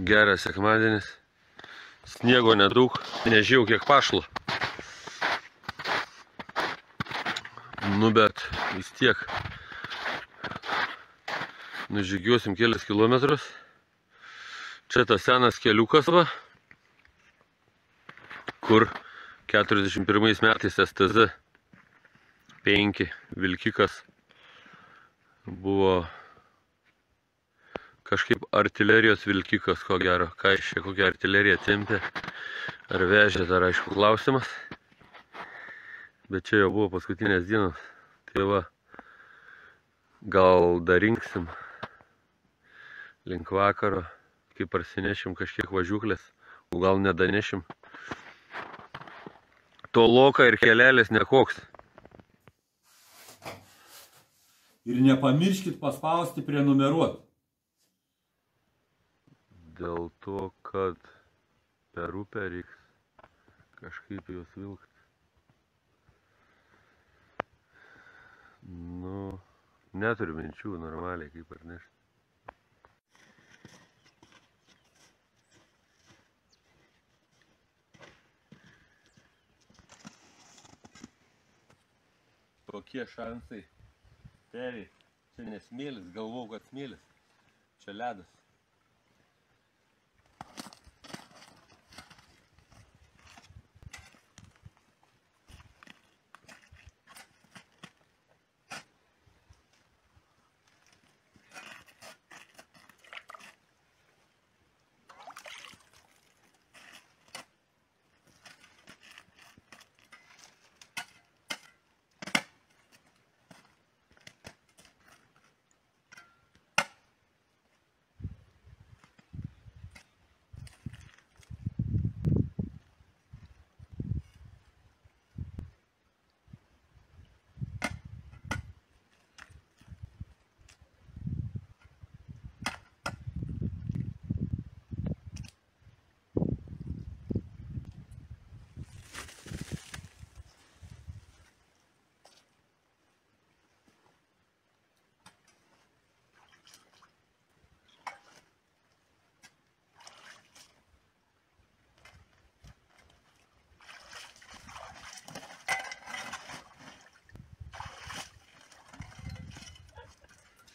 Geras sekmadienis. Sniego nedaug, nežinau kiek pašlo. Nu bet vis tiek nužygiuosim kelias kilometrus. Čia tas senas keliukas va, kur 41 metais STZ 5 vilkikas buvo kažkaip artilerijos vilkikas, ko gero. Ką iš čia kokią artileriją tempė ar vežė, dar aišku klausimas. Bet čia jau buvo paskutinės dienos. Tai va, gal dar rinksim link vakaro, kai parsinešim kažkiek važiuklės, o gal nedanešim. Toloka ir kelelis nekoks. Ir nepamirškit paspausti prenumeruot. Dėl to, kad per upę reiks kažkaip juos vilkt. Nu, neturiu minčių normaliai kaip parnešti. Kokie šansai? Peri, čia nesmėlis, galvau, kad smėlis. Čia ledas.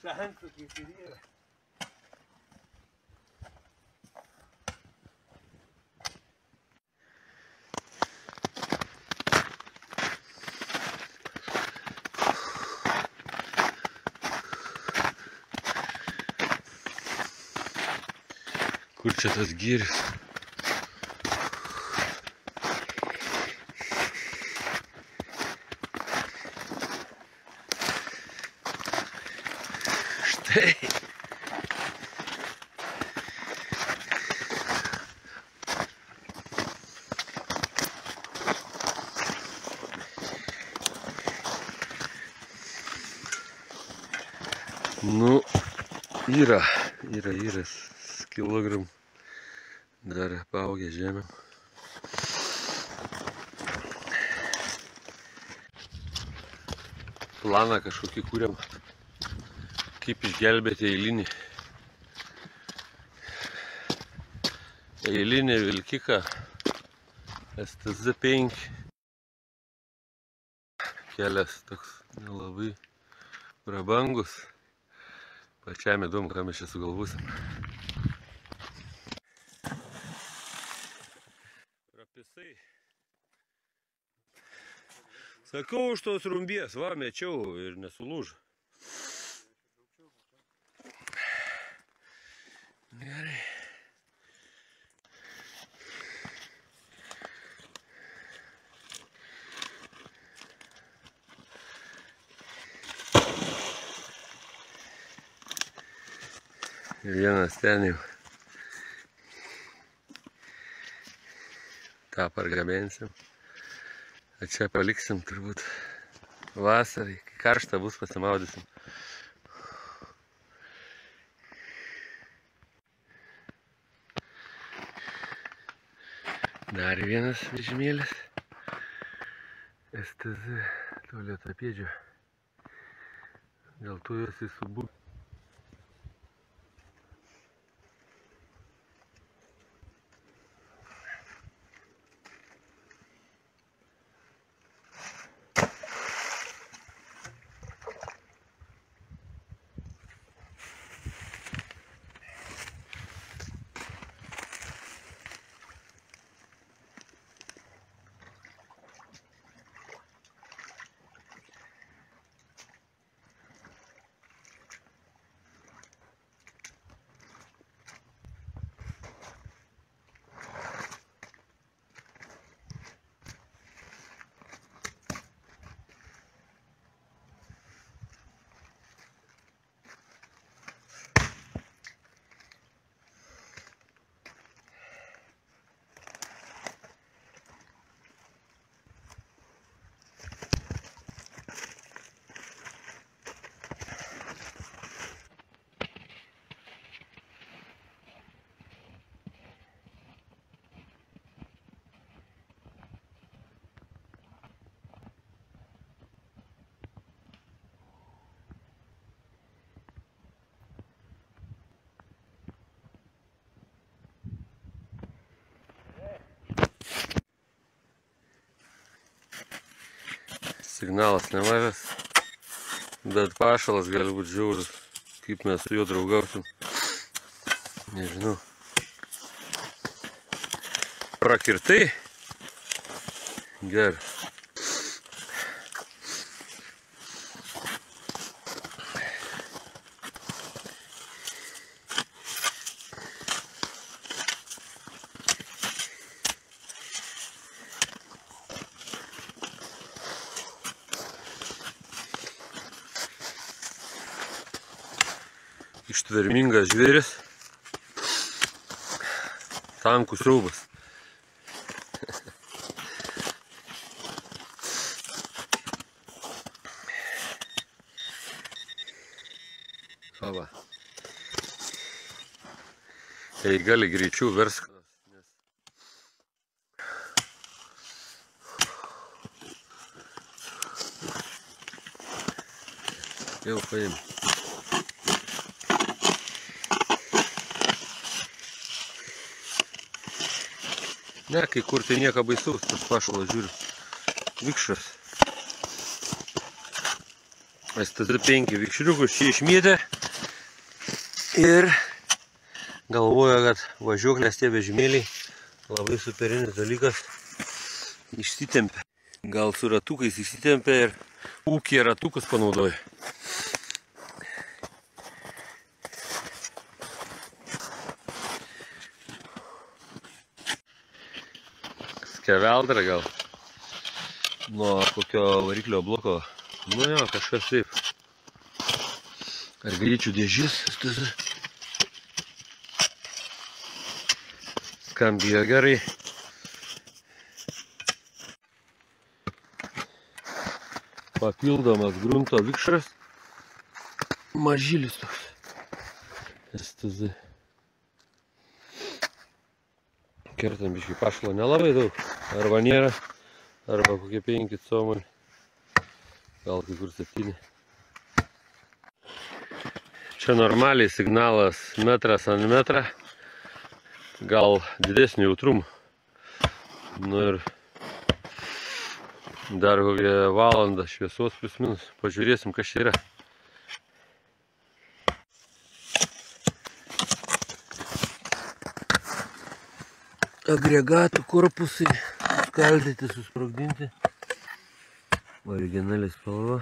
Šansų kaip ir yra. Kur čia tas gyris? Štai. Nu, yra kilogramų dar paaugę žemėm. Planą kažkokį kūrėm, kaip išgelbėti eilinį vilkiką STZ 5. Kelias toks nelabai prabangus. Pačiam įdomu, ką mes čia sugalvosim. Prapisai. Sakau, už tos rumbies, va, mečiau ir nesulūžo. Gerai. Vienas ten jau. tą pargabensim. O čia paliksim turbūt vasarai, kai karšta bus, pasimaudysim. Dar vienas vežimėlis STZ tualetapėdžio. Dėl to jos įsubū. signalas nemažas, bet pašalas gali būti žiaurus, kaip mes su juo draugausim. Nežinau. Prakirtai. Gerai. Ištvermingas žvėris, tankų siaubas. Va. Jei gali greičiau versk. Jau paim. Ne, kai kur tai nieko baisaus, tas pašalas žiūriu. Vikšras. STZ5 vikšriukus čia išmėtė ir galvoja, kad važiuoklės tie vežimėliai labai superinis dalykas išsitempia. Gal su ratukais išsitempia ir ūkyje ratukus panaudoja. Skeveldra gal nuo kokio variklio bloko. Nu jo, kažkas taip. Ar greičių dėžys. Skambėjo gerai. Papildomas grunto vikšras. Mažylis toks. STZ. Kertam biškį pašalo nelabai daug. Arba nėra, arba kokie 5 comai. Gal kai kur 7. Čia normaliai signalas metras ant metrą. Gal didesnį jautrumą. Nu ir dar kokią valandą šviesos plus minus. Pažiūrėsim, kas čia yra. Agregatų korpusai skaldyti, susprogdinti. Originali spalva.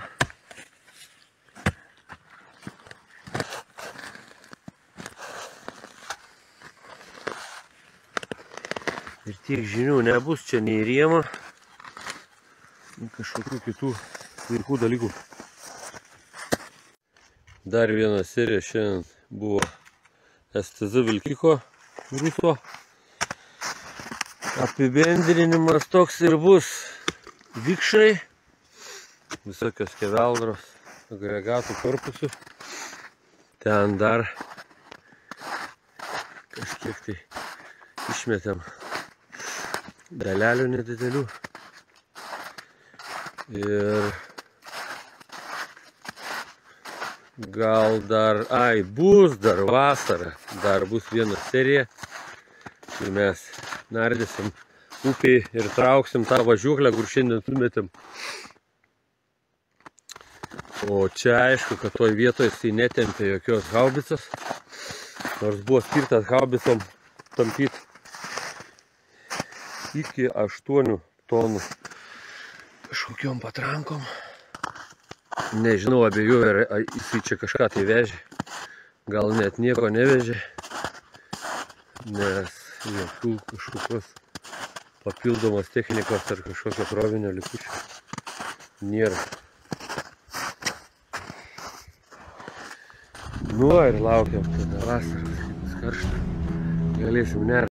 Ir tiek žinių nebus, čia nei rėma, kažkokių kitų vaikų dalykų. Dar viena serija šiandien buvo STZ vilkiko ruso. Apibendrinimas toks ir bus. Vikšrai, visokios skeveldros, agregatų korpusų. Ten dar kažkiek tai išmetėm dalelių nedidelių. Ir gal dar, bus dar vasarą, dar bus viena serija. Ir mes nardysim upėj ir trauksim tą važiuoklę, kur šiandien sumetėm. O čia aišku, kad toj vietoje jisai netempė jokios haubicos. Nors buvo skirtas haubicom tampyti iki 8 tonų kažkokiom patrankom. Nežinau, abejoju, ar jisai čia kažką tai vežė. Gal net nieko nevežė. Nes jokių kažkokios papildomos technikos ar kažkokio krovinio likučių nėra. Nu ir laukiam tada vasaros, kai bus karšta. Galėsim nerti.